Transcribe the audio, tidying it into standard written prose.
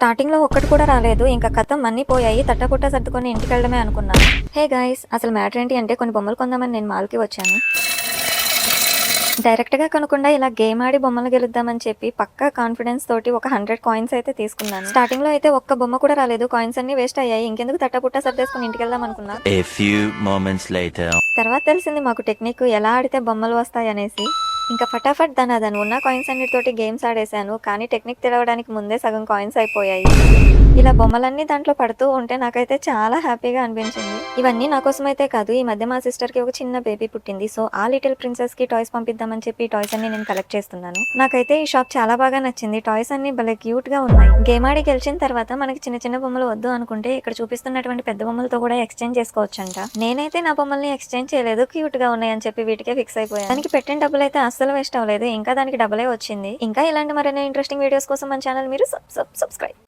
స్టార్టింగ్‌లో ఒక్కటి కూడా రాలేదు. ఇంక ఖతం అన్నీ పోయాయి. తట్టపుట్ట సర్దుకొని ఇంటికెళ్ళడమే అనుకున్నాను. Hey guys! అసలు మ్యాటర్ ఏంటి అంటే కొన్ని బొమ్మలు కొందామని నేను మాల్‌కి వచ్చాను. డైరెక్ట్‌గా కొనకుండా ఇలా గేమ్ ఆడి బొమ్మలు గెలుద్దామని చెప్పి పక్కా కాన్ఫిడెన్స్ తోటి ఒక 100 కాయిన్స్ అయితే తీసుకున్నాను. స్టార్టింగ్‌లో అయితే ఒక్క బొమ్మ కూడా రాలేదు. కాయిన్స్ అన్నీ వేస్ట్ అయ్యాయి. ఇంకెందుకు తట్టపుట్ట సర్దేసుకొని ఇంటికెళ్దాం అనుకున్నా. A few moments later. తర్వాత తెలిసింది మాకు టెక్నిక్ ఎలా ఆడితే బొమ్మలు వస్తాయనేసి. ఇంకా ఫటాఫట్ దాని ఉన్న కాయిన్స్ అన్నిటితోటి గేమ్స్ ఆడేశాను. కానీ టెక్నిక్ తెలవడానికి ముందే సగం కాయిన్స్ అయిపోయాయి. ఇలా బొమ్మలన్నీ దాంట్లో పడుతూ ఉంటే నాకైతే చాలా హ్యాపీగా అనిపించింది. ఇవన్నీ నా కోసమైతే కాదు. ఈ మధ్య మా సిస్టర్‌కి ఒక చిన్న బేబీ పుట్టింది. సో, ఆ లిటిల్ ప్రిన్సెస్‌కి టాయ్స్ పంపిద్దామని చెప్పి ఈ టాయ్స్ అన్నీ నేను కలెక్ట్ చేస్తున్నాను. నాకైతే ఈ షాప్ చాలా బాగా నచ్చింది. టాయ్స్ అన్నీ భలే క్యూట్‌గా ఉన్నాయి. గేమ్ ఆడి గెలిచిన తర్వాత మనకి చిన్న చిన్న బొమ్మలు వద్దు అనుకుంటే ఇక్కడ చూపిస్తున్నటువంటి పెద్ద బొమ్మలతో కూడా ఎక్స్‌చేంజ్ చేసుకోవచ్చంట. నేనైతే నా బొమ్మల్ని ఎక్స్‌చేంజ్ చేయలేదు. క్యూట్‌గా ఉన్నాయని చెప్పి వీటికే ఫిక్స్ అయిపోయాను. దానికి పెట్టిన డబ్బులైతే అస్సలు వేస్ట్ అవ్వలేదు. ఇంకా దానికి డబలే వచ్చింది. ఇంకా ఇలాంటి మరిన్ని ఇంట్రెస్టింగ్ వీడియోస్ కోసం మన ఛానల్ మీరు సబ్స్క్రైబ్